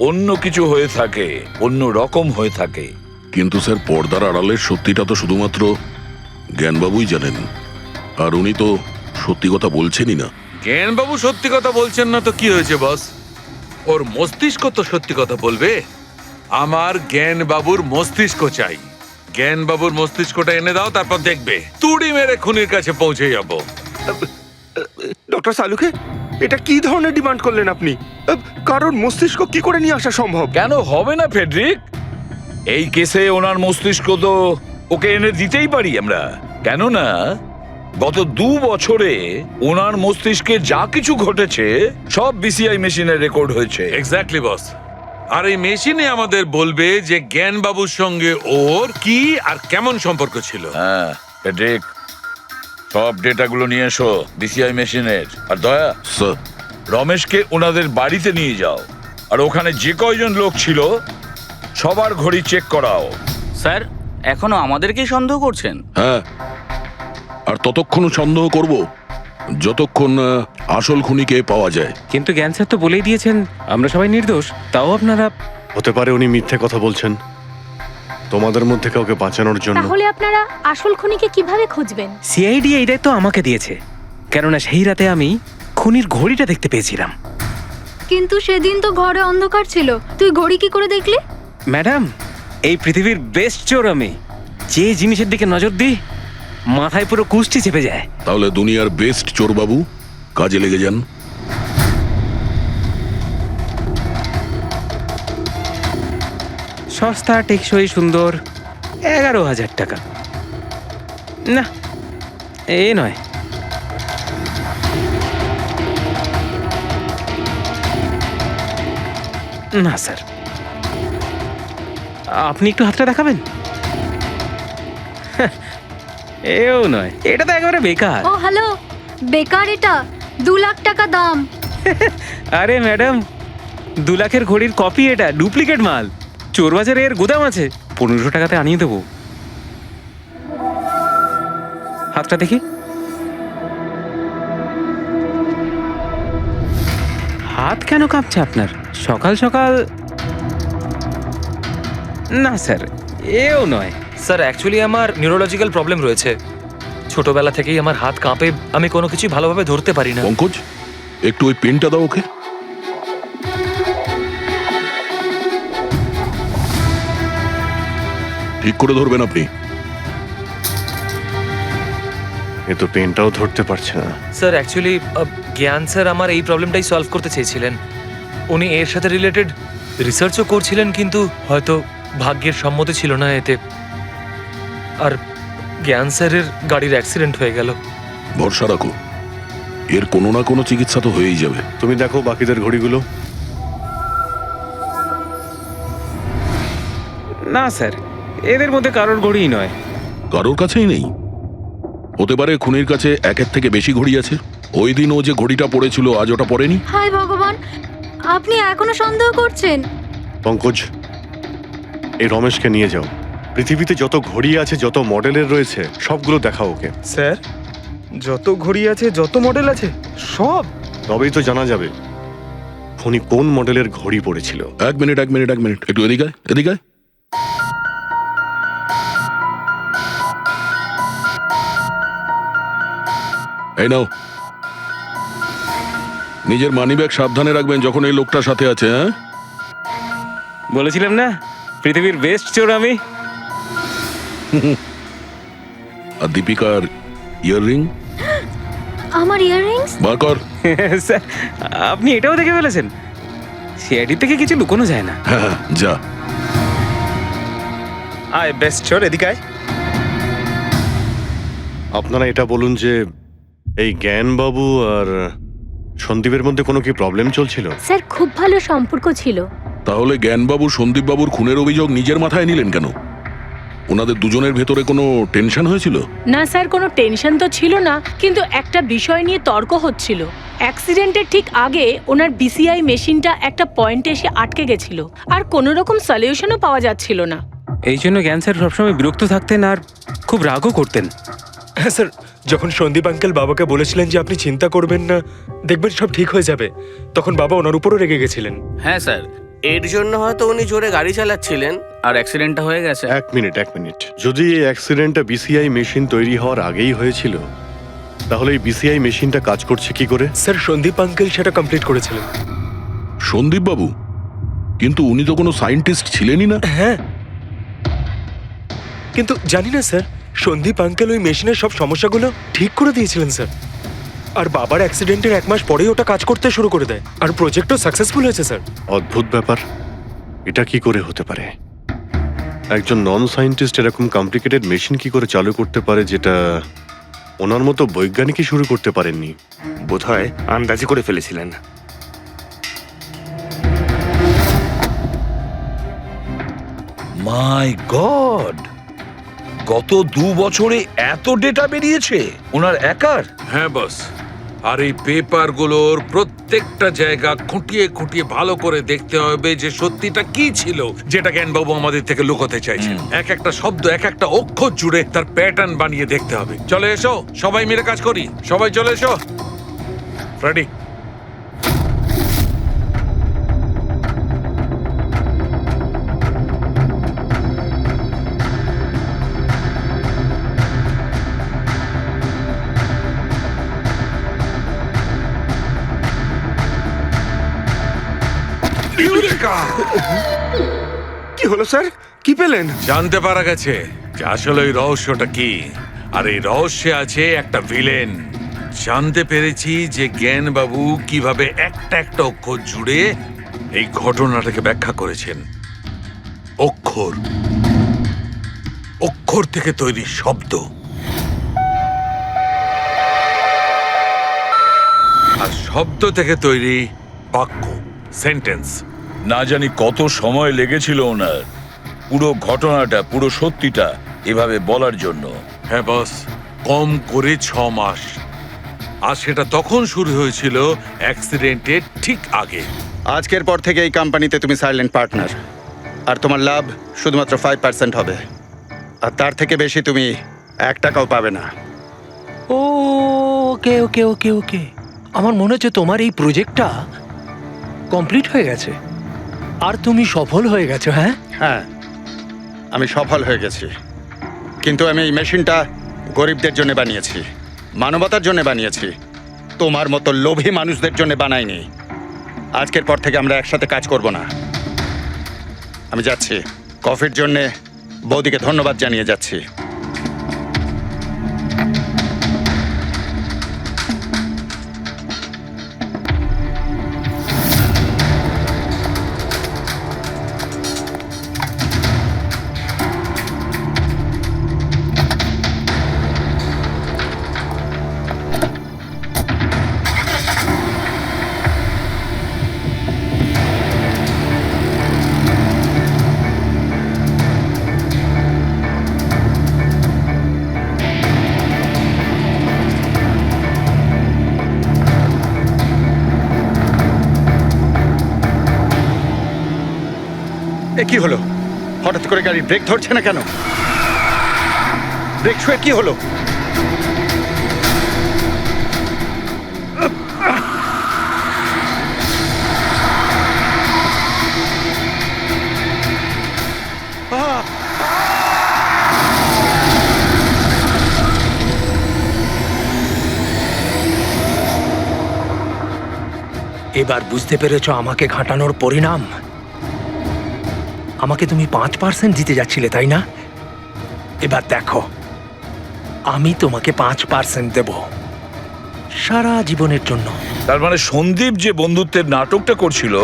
অন্য কিছু হয়ে থাকে, অন্য রকম হয়ে থাকে। কিন্তু স্যার, পর্দার আড়ালের সত্যিটা তো শুধুমাত্র জ্ঞানবাবুই জানেন, আর উনি তো সত্যি কথা বলছেনই না। জ্ঞানবাবু সত্যি কথা বলছেন না তো কি হয়েছে বস? ওর মস্তিষ্ক তো সত্যি কথা বলবে। আমার জ্ঞানবাবুর মস্তিষ্ক চাই। জ্ঞানবাবুর মস্তিষ্কটা এনে দাও, তারপর দেখবে তুড়ি মেরে খুনির কাছে পৌঁছে যাব। ডক্টর সালুকে, এটা কি ধরনের ডিমান্ড করলেন আপনি? কারণ মস্তিষ্ক কি করে নিয়ে আসা সম্ভব? কেন হবে না ফেডরিক? এই কেসে ওনার মস্তিষ্ক তো ওকে এনে দিতেই পারি আমরা। কেননা গত 2 বছরে ওনার মস্তিষ্কে যা কিছু ঘটেছে সব বিসিআই মেশিনে রেকর্ড হয়েছে। এক্স্যাক্টলি বস। আর এই মেশিনে আমাদের বলবে যে জ্ঞানবাবুর সঙ্গে ওর কি আর কেমন সম্পর্ক ছিল। হ্যাঁ ফেডরিক, সব ডেটাগুলো নিয়ে এসো বিসিআই মেশিনের। আর দয়া, রমেশকে ওনাদের বাড়িতে নিয়ে যাও, আর ওখানে যে কয়জন লোক ছিল সবার ঘড়ি চেক করাও। স্যার, এখনো আমাদেরকেই সন্দেহ করছেন? হ্যাঁ, আর ততক্ষণ সন্দেহ করব যতক্ষণ না আসল খুনিকে পাওয়া যায়। কিন্তু জ্ঞান স্যার তো বলেই দিয়েছেন আমরা সবাই নির্দোষ, তাও আপনারা। হতে পারে উনি মিথ্যে কথা বলছেন তোমাদের মধ্যে কাউকে বাঁচানোর জন্য। তাহলে আপনারা আসল খুনিকে কিভাবে খুঁজবেন? সিআইডি এই দায়িত্ব আমাকে দিয়েছে, কেননা সেই রাতে আমি খুনির ঘড়িটা দেখতে পেয়েছিলাম। কিন্তু সেদিন তো ঘরে অন্ধকার ছিল, তুই ঘড়ি কি করে দেখলি? ম্যাডাম, এই পৃথিবীর বেস্ট চোর আমি। যে জিনিসের দিকে নজর দিই মাথায় পুরো কুষ্টি চেপে যায়। তাহলে দুনিয়ার বেস্ট চোরবাবু, কাজে লেগে যান। সস্তা, টেকসই, সুন্দর, 11,000 টাকা। না, এ নয়। না স্যার, আপনি একটু হাতটা দেখাবেন? এও নয়, এটা তো একেবারে বেকার। ও হ্যালো, বেকার এটা? 2 লাখ টাকা দাম। আরে ম্যাডাম, 2 লাখের ঘড়ির কপি, এটা ডুপ্লিকেট মাল। চোর বাজারে এর গুদাম আছে, 1500 টাকাতে আনিয়ে দেবো। হাতটা দেখি। হাত কেন কাঁপছে আপনার সকাল সকাল? না স্যার, এও নয়। স্যার, অ্যাকচুয়ালি আমার নিউরোলজিক্যাল প্রবলেম রয়েছে। ছোটবেলা থেকেই আমার হাত কাঁপে, আমি কোনো কিছু ভালোভাবে ধরতে পারি না। পঙ্কজ, একটু ওই পেনটা দাও ওকে। ঠিক করে ধরবেন আপনি। এ তো পেনটাও ধরতে পারছে না। স্যার, অ্যাকচুয়ালি জ্ঞান স্যার আমার এই প্রবলেমটাই সলভ করতে চেয়েছিলেন। উনি এর সাথে রিলেটেড রিসার্চও করছিলেন, কিন্তু হয়তো ভাগ্যের সম্মতি ছিল না এতে। আর জ্ঞান স্যারের গাড়ির অ্যাক্সিডেন্ট হয়ে গেল। ভরসা রাখো, এর কোনো না কোনো চিকিৎসা তো হয়েই যাবে। তুমি দেখো বাকিদের ঘড়িগুলো। না স্যার, এদের মধ্যে কারোর ঘড়িই নয়। কারোর কাছেই নেই। হতে পারে খুনির কাছে একের থেকে বেশি ঘড়ি আছে। ওই দিন ও যে ঘড়িটা পড়েছিল আজ ওটা পড়েনি। হায় ভগবান, আপনি এখনো সন্দেহ করছেন? পঙ্কজ, এই রমেশকে নিয়ে যাও। পৃথিবীতে যত ঘড়ি আছে, যত মডেলের রয়েছে, সবগুলো দেখাও ওকে। স্যার, যত ঘড়ি আছে, যত মডেল আছে, সব? তবেই তো জানা যাবে খুনি কোন মডেলের ঘড়ি পড়েছিল। এক মিনিট একটু এদিকে আয়। এই নাও, নিজের মানিব্যাগ সাবধানে রাখবেন যখন এই লোকটার সাথে আছে। হ্যাঁ, বলেছিলাম না পৃথিবীর বেস্ট চোর আমি। আর দীপিকার ইয়াররিং আমার ইয়াররিংস? বার কর। স্যার, আপনি এটাও দেখে ফেলেছেন? সিআইডি থেকে কিছু লুকোনো যায় না। হ্যাঁ, যা। আয় বেস্ট চোর, এদিকে আয়। আপনারা এটা বলুন যে এই জ্ঞানবাবু আর সন্দীপের মধ্যে কোনো কি প্রবলেম চলছিল? স্যার, খুব ভালো সম্পর্ক ছিল। তাহলে জ্ঞানবাবু সন্দীপবাবুর খুনের অভিযোগ নিজের মাথায় নিলেন কেন? ওনাদের দুজনের ভেতরে কোনো টেনশন হয়েছিল? না স্যার, কোনো টেনশন তো ছিল না, কিন্তু একটা বিষয় নিয়ে তর্ক হচ্ছিল। অ্যাক্সিডেন্টের ঠিক আগে ওনার বিসিআই মেশিনটা একটা পয়েন্টে এসে আটকে গেছিল, আর কোনো রকম সলিউশনও পাওয়া যাচ্ছিল না। এই জন্য জ্ঞান স্যার সবসময় বিরক্ত থাকতেন আর খুব রাগও করতেন। হ্যাঁ স্যার, যখন সন্দীপ আঙ্কেল বাবাকে বলেছিলেন যে আপনি চিন্তা করবেন না, দেখবেন সব ঠিক হয়ে যাবে, তখন বাবা ওনার উপরও রেগে গেছিলেন। হ্যাঁ স্যার, এর জন্য হয়তো উনি জোরে গাড়ি চালাচ্ছিলেন আর অ্যাক্সিডেন্টটা হয়ে গেছে। এক মিনিট। যদি এই অ্যাক্সিডেন্টটা বিসিআই মেশিন তৈরি হওয়ার আগেই হয়েছিল, তাহলে এই বিসিআই মেশিনটা কাজ করছে কি করে? স্যার, সন্দীপ আঙ্কেল সেটা কমপ্লিট করেছিলেন। সন্দীপবাবু? কিন্তু উনি তো কোনো সায়েন্টিস্ট ছিলেনই না। হ্যাঁ, কিন্তু জানি না স্যার, সন্দীপ আঙ্কেল ওই মেশিনের সব সমস্যাগুলো ঠিক করে দিয়েছিলেন স্যার। আর বাবার অ্যাক্সিডেন্টের 1 মাস পরেই ওটা কাজ করতে শুরু করে দেয়, আর প্রজেক্টও সাকসেসফুল হয়েছে স্যার। অদ্ভুত ব্যাপার, এটা কি করে হতে পারে? একজন নন সায়েন্টিস্ট এরকম কমপ্লিকেটেড মেশিন কি করে চালু করতে পারে, যেটা ওনার মতো বৈজ্ঞানিকই শুরু করতে পারেননি? বোধহয় আন্দাজি করে ফেলেছিলেন। মাই গড, গত 2 বছরে এত ডেটা বেরিয়েছে ওনার একার? হ্যাঁ বস, আর এই পেপারগুলোর প্রত্যেকটা জায়গা খুঁটিয়ে খুঁটিয়ে ভালো করে দেখতে হবে যে সত্যিটা কি ছিল যেটা জ্ঞানবাবু আমাদের থেকে লুকোতে চাইছেন। এক একটা শব্দ, এক একটা অক্ষর জুড়ে তার প্যাটার্ন বানিয়ে দেখতে হবে। চলে এসো, সবাই মিলে কাজ করি। সবাই চলে এসো। ফ্রেডি, কি হলো স্যার, কি পেলেন? জানতে পারা গেছে যে আসলে ওই রহস্যটা কি, আর এই রহস্যে আছে একটা ভিলেন। জানতে পেরেছি যে জ্ঞানবাবু কিভাবে একটা একটা অক্ষর জুড়ে এই ঘটনাটাকে ব্যাখ্যা করেছেন। অক্ষর, অক্ষর থেকে তৈরি শব্দ, আর শব্দ থেকে তৈরি বাক্য, সেন্টেন্স। না জানি কত সময় লেগেছিল ওনার পুরো ঘটনাটা, পুরো সত্যিটা এভাবে বলার জন্য। হ্যাঁ বস, কম করে 6 মাস। আর সেটা তখন শুরু হয়েছিল অ্যাক্সিডেন্টের ঠিক আগে। আজকের পর থেকে এই কোম্পানিতে তুমি সাইলেন্ট পার্টনার, আর তোমার লাভ শুধুমাত্র 5% হবে, আর তার থেকে বেশি তুমি 1 টাকাও পাবে না। ওকে ওকে ওকে ওকে আমার মনে হচ্ছে তোমার এই প্রজেক্টটা কমপ্লিট হয়ে গেছে আর তুমি সফল হয়ে গেছো। হ্যাঁ হ্যাঁ, আমি সফল হয়ে গেছি, কিন্তু আমি এই মেশিনটা গরিবদের জন্য বানিয়েছি, মানবতার জন্য বানিয়েছি, তোমার মতো লোভী মানুষদের জন্য বানাইনি। আজকের পর থেকে আমরা একসাথে কাজ করব না। আমি যাচ্ছি, কফির জন্যে বৌদিকে ধন্যবাদ জানিয়ে যাচ্ছি। কি হলো? হঠাৎ করে গাড়ির ব্রেক ধরছে না কেন? ব্রেক শুয়ে কি হলো? এবার বুঝতে পেরেছ আমাকে ঘাঁটানোর পরিণাম? আমাকে তুমি 5% দিতে যাচ্ছিলে, তাই না? এবার দেখো, আমি তোমাকে 5% দেব সারা জীবনের জন্য। তার মানে সন্দীপ যে বন্ধুত্বের নাটকটা করছিল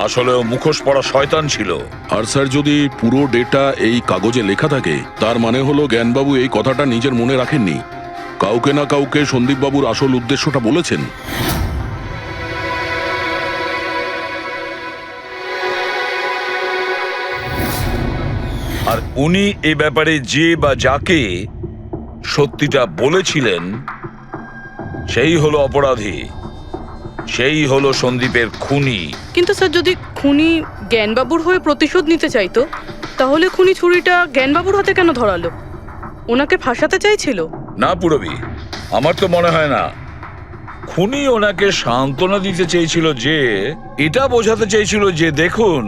আসলে ও মুখোশ পরা শয়তান ছিল। আর স্যার, যদি পুরো ডেটা এই কাগজে লেখা থাকে, তার মানে হলো জ্ঞানবাবু এই কথাটা নিজের মনে রাখেননি, কাউকে না কাউকে সন্দীপবাবুর আসল উদ্দেশ্যটা বলেছেন। আর উনি এই ব্যাপারে যে বা যাকে সত্যিটা বলেছিলেন সেই হলো অপরাধী, সেই হলো সন্দীপের খুনি। কিন্তু স্যার, যদি খুনি জ্ঞানবাবুর হয়ে প্রতিশোধ নিতে চাইতো, তাহলে খুনি ছুরিটা জ্ঞানবাবুর হাতে কেন ধরালো? ওনাকে ফাঁসাতে চাইছিল? না পুরবি, আমার তো মনে হয় না। খুনি ওনাকে সান্ত্বনা দিতে চেয়েছিল, যে এটা বোঝাতে চেয়েছিল যে দেখুন,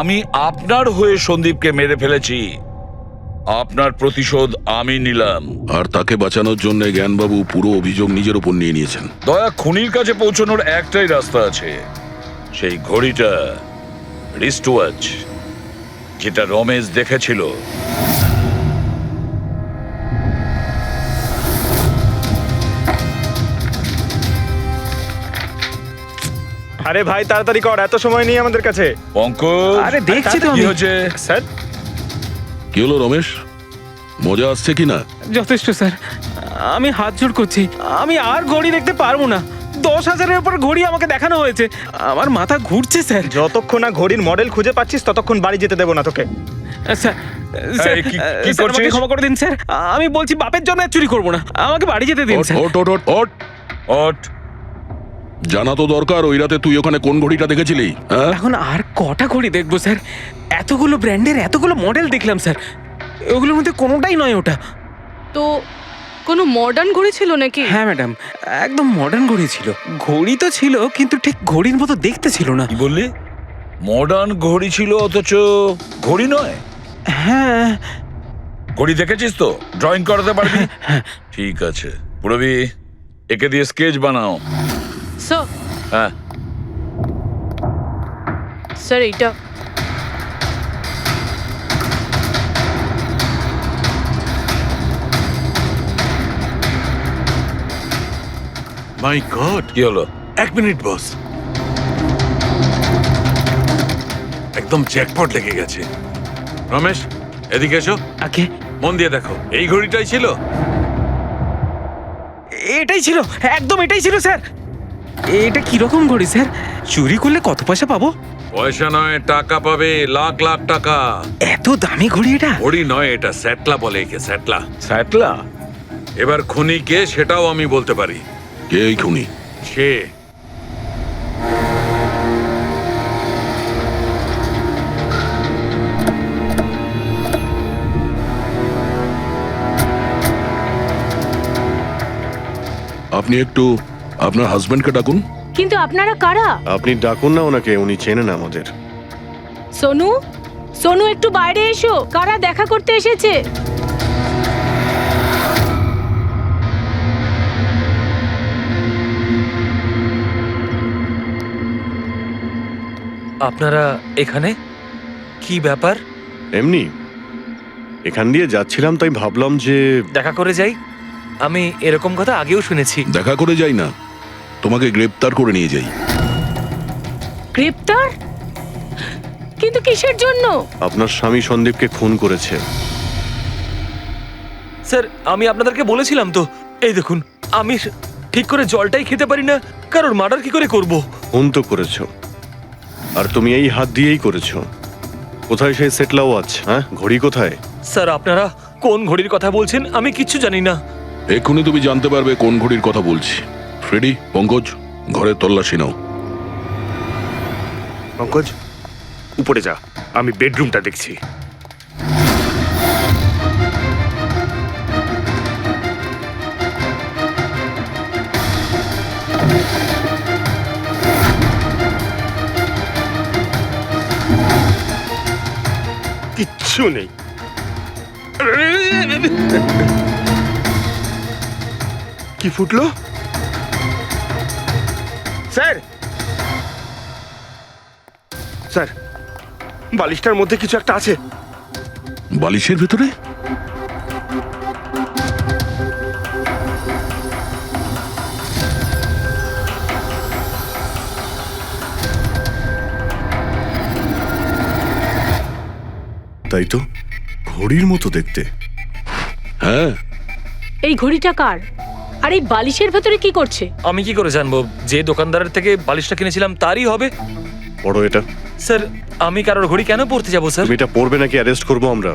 আমি আপনার হয়ে সন্দীপকে মেরে ফেলেছি, আপনার প্রতিশোধ আমি নিলাম। আর তাকে বাঁচানোর জন্য জ্ঞানবাবু পুরো অভিযোগ নিজের উপর নিয়ে নিয়েছেন। দয়া, খুনির কাছে পৌঁছানোর একটাই রাস্তা আছে, সেই ঘড়িটা, রিস্ট ওয়াচ, যেটা রমেশ দেখেছিল। আরে ভাই তাড়াতাড়ি কর, এত সময় নেই আমাদের কাছে। পঙ্কজ, আরে দেখছি তো কি আমি। হয়েছে? স্যার, কি হলো রমেশ, মজা আসছে কি না? যথেষ্ট স্যার, আমি হাত জোড় করছি, আমি আর ঘড়ি দেখতে পারবো না। 10,000-এর উপর ঘড়ি আমাকে দেখানো হয়েছে, আমার মাথা ঘুরছে স্যার। যতক্ষণ না ঘড়ির মডেল খুঁজে পাচ্ছিস ততক্ষণ বাড়ি যেতে দেবো না তোকে। স্যার, স্যার, এই, কি স্যার, আমাকে করছিস? ক্ষমা করে দিন স্যার, আমি বলছি বাপের জন্য আর চুরি করবো না, আমাকে বাড়ি যেতে দিন ওঠ, স্যার। ওঠ, ওঠ, ওঠ, ওঠ। ওঠ। জানা তো দরকার ওই রাতে তুই ওখানে কোন ঘড়িটা দেখেছিলি, হ্যাঁ? এখন আর কটা ঘড়ি দেখবো স্যার? এতগুলো ব্র্যান্ডের এতগুলো মডেল দেখলাম স্যার, ওগুলোর মধ্যে কোনোটাই নয় ওটা। তো কোনো মডার্ন ঘড়ি ছিল নাকি? হ্যাঁ ম্যাডাম, একদম মডার্ন ঘড়ি ছিল। ঘড়ি তো ছিল, কিন্তু ঠিক ঘড়ির মতো দেখতে ছিল না। কি বললি? মডার্ন ঘড়ি ছিল অথচ ঘড়ি নয়? হ্যাঁ। ঘড়ি দেখেছিস তো? ড্রয়িং করাতে পারবি? ঠিক আছে পুরবি, একে দিয়ে স্কেচ বানাও। স্যার, হ্যাঁ, স্যার এইটা। মাই গড, কি হলো? 1 মিনিট বস, একদম জ্যাকপট লেগে গেছে। রমেশ, এদিকে এসো। আগে মন দিয়ে দেখো, এই ঘড়িটাই ছিল। এটাই ছিল, একদম এটাই ছিল স্যার। এটা কিরকম ঘড়ি স্যার? চুরি করলে কত পয়সা পাবো? পয়সা নয়, টাকা পাবে, লাখ লাখ টাকা। এত দামি ঘড়ি এটা? ঘড়ি নয়, এটা স্যাটলা বলে একে, স্যাটলা। স্যাটলা? এবার খুনি কে সেটাও আমি বলতে পারি। কে এই খুনি? সে আপনি একটু আপনার হাজবেন্ডকে ডাকুন। কিন্তু আপনারা কারা? আপনি ডাকুন না ওনাকে, উনি চেনেন আমাদের। সোনু, সোনু একটু বাইরে এসো, কারা দেখা করতে এসেছে? আপনারা এখানে? কি ব্যাপার? এমনি এখান দিয়ে যাচ্ছিলাম, তাই ভাবলাম যে দেখা করে যাই। আমি এরকম কথা আগেও শুনেছি। দেখা করে যাই না, তোমাকে গ্রেপ্তার করে নিয়ে যাই। গ্রেপ্তার? কিন্তু কিসের জন্য? আপনার স্বামী সন্দীপকে খুন করেছে। স্যার, আমি আপনাদেরকে বলেছিলাম তো, এই দেখুন, আমি ঠিক করে জলটাই খেতে পারি না, কারোর মার্ডার কি করে করব? খুন তো করেছো, আর তুমি এই হাত দিয়েই করেছো। কোথায় সেই সেটলা ওয়াচ? হ্যাঁ, ঘড়ি কোথায়? স্যার, আপনারা কোন ঘড়ির কথা বলছেন আমি কিচ্ছু জানি না। এক্ষুনি তুমি জানতে পারবে কোন ঘড়ির কথা বলছি। ফ্রেডি, পঙ্কজ, ঘরের তল্লাশি নাও। পঙ্কজ, উপরে যা, আমি বেডরুমটা দেখছি। কিচ্ছু নেই। কি ফুটলো? স্যার, স্যার, বালিশটার মধ্যে কিছু একটা আছে। বালিশের ভেতরে? তাই তো, ঘড়ির মতো দেখতে। হ্যাঁ। এই ঘড়িটা কার? আর এই বালিশের ভেতরে কি করছে? আমি কি করে জানবো? যে দোকানদারের থেকে বালিশটা কিনেছিলাম তারই হবে। পড়ো এটা। স্যার, আমি কারোর ঘড়ি কেন পড়তে যাবো স্যার? তুমি এটা পড়বে নাকি অ্যারেস্ট করবো আমরা?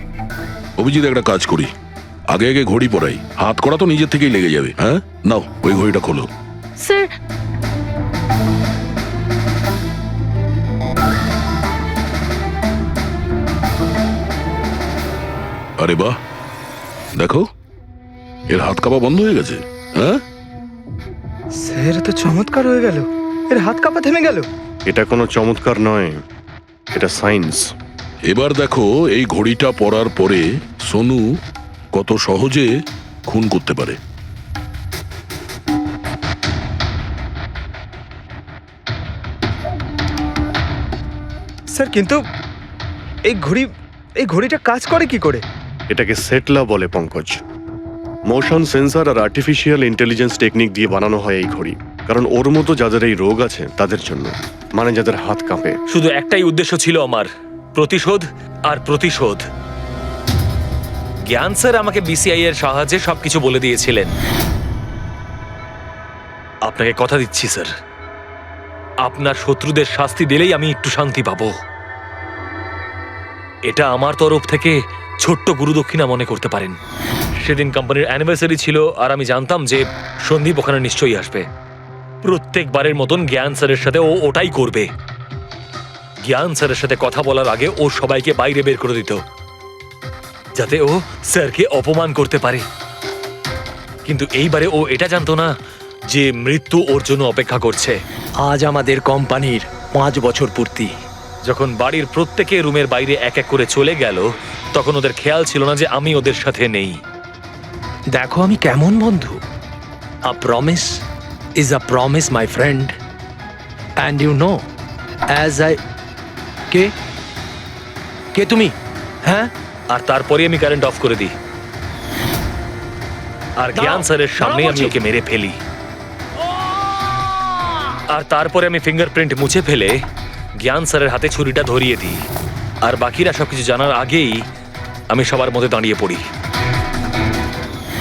অভিজিৎ, একটা কাজ করি, আগে আগে ঘড়ি পরাই, হাত করা তো নিজের থেকেই লেগে যাবে। হ্যাঁ, নাও ওই ঘড়িটা খোলো। স্যার, আরে বাহ, দেখো এর হাত কাঁপা বন্ধ হয়ে গেছে। হ্যাঁ স্যার, তো চমৎকার হয়ে গেল, এর হাত কাঁপা থেমে গেল। এটা কোনো চমৎকার নয়, এটা সায়েন্স। এবার দেখো এই ঘড়িটা পরার পরে সোনু কত সহজে খুন করতে পারে। স্যার, কিন্তু এই ঘড়িটা কাজ করে কি করে? এটাকে সেটলা বলে পঙ্কজ। মোশন সেন্সর আর আর্টিফিশিয়াল ইন্টেলিজেন্স টেকনিক দিয়ে বানানো হয় এই ঘড়ি, কারণ ওর মতো যাদের এই রোগ আছে তাদের জন্য, মানে যাদের হাত কাঁপে। শুধু একটাই উদ্দেশ্য ছিল আমার, প্রতিশোধ আর প্রতিশোধ। জ্ঞান স্যার আমাকে বিসিআই এর সাহায্যে সবকিছু বলে দিয়েছিলেন। আপনাকে কথা দিচ্ছি স্যার, আপনার শত্রুদের শাস্তি দিলেই আমি একটু শান্তি পাবো। এটা আমার তরফ থেকে ছোট্ট গুরুদক্ষিণা মনে করতে পারেন। সেদিন কোম্পানির অ্যানিভার্সারি ছিল আর আমি জানতাম যে সন্দীপ ওখানে নিশ্চয়ই আসবে। প্রত্যেকবারের মতন জ্ঞান স্যারের সাথে ও ওটাই করবে। জ্ঞান স্যারের সাথে কথা বলার আগে ও সবাইকে বাইরে বের করে দিত, যাতে ও স্যারকে অপমান করতে পারে। কিন্তু এইবারে ও এটা জানতো না যে মৃত্যু ওর জন্য অপেক্ষা করছে। আজ আমাদের কোম্পানির 5 বছর পূর্তি। যখন বাড়ির প্রত্যেকে রুমের বাইরে এক এক করে চলে গেল, তখন ওদের খেয়াল ছিল না যে আমি ওদের সাথে নেই। দেখো আমি কেমন বন্ধু। A promise is a promise my friend, and you know as I কে কে তুমি? হ্যাঁ, আর তারপরে আমি কারেন্ট অফ করে দিই আর জ্ঞান স্যারের সামনে আমি ওকে মেরে ফেলি। আর তারপরে আমি ফিঙ্গারপ্রিন্ট মুছে ফেলে জ্ঞান স্যারের হাতে ছুরিটা ধরিয়ে দিই। আর বাকিরা সবকিছু জানার আগেই আমি সবার মধ্যে দাঁড়িয়ে পড়ি।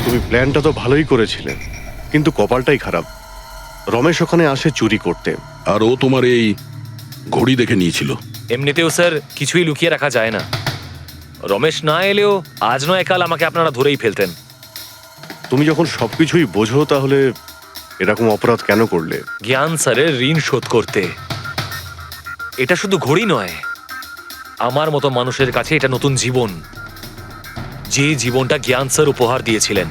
তুমি প্ল্যানটা তো ভালোই করেছিলে, কিন্তু কপালটাই খারাপ। রমেশ ওখানে আসে চুরি করতে, আর ও তোমার এই ঘড়ি দেখে নিয়েছিল। এমনিতেও স্যার কিছুই লুকিয়ে রাখা যায় না। রমেশ না এলেও আজ নয় কাল আমাকে আপনারা ধরেই ফেলতেন। তুমি যখন সবকিছুই বোঝো তাহলে এরকম অপরাধ কেন করলে? জ্ঞান স্যারের ঋণ শোধ করতে। এটা শুধু ঘড়ি নয়, আমার মতো মানুষের কাছে এটা নতুন জীবন, যে জীবনটা জ্ঞান স্যার উপহার দিয়েছিলেন।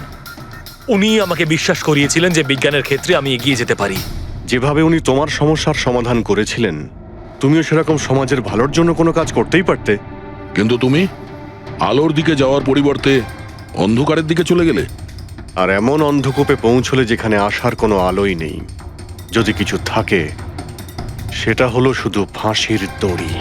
উনি আমাকে বিশ্বাস করিয়েছিলেন যে বিজ্ঞানের ক্ষেত্রে আমি এগিয়ে যেতে পারি। যেভাবে উনি তোমার সমস্যার সমাধান করেছিলেন, তুমিও সেরকম সমাজের ভালোর জন্য কোনো কাজ করতেই পারতে। কিন্তু তুমি আলোর দিকে যাওয়ার পরিবর্তে অন্ধকারের দিকে চলে গেলে। আর এমন অন্ধকূপে পৌঁছলে যেখানে আসার কোনো আলোই নেই। যদি কিছু থাকে, সেটা হলো শুধু ফাঁসির দড়ি।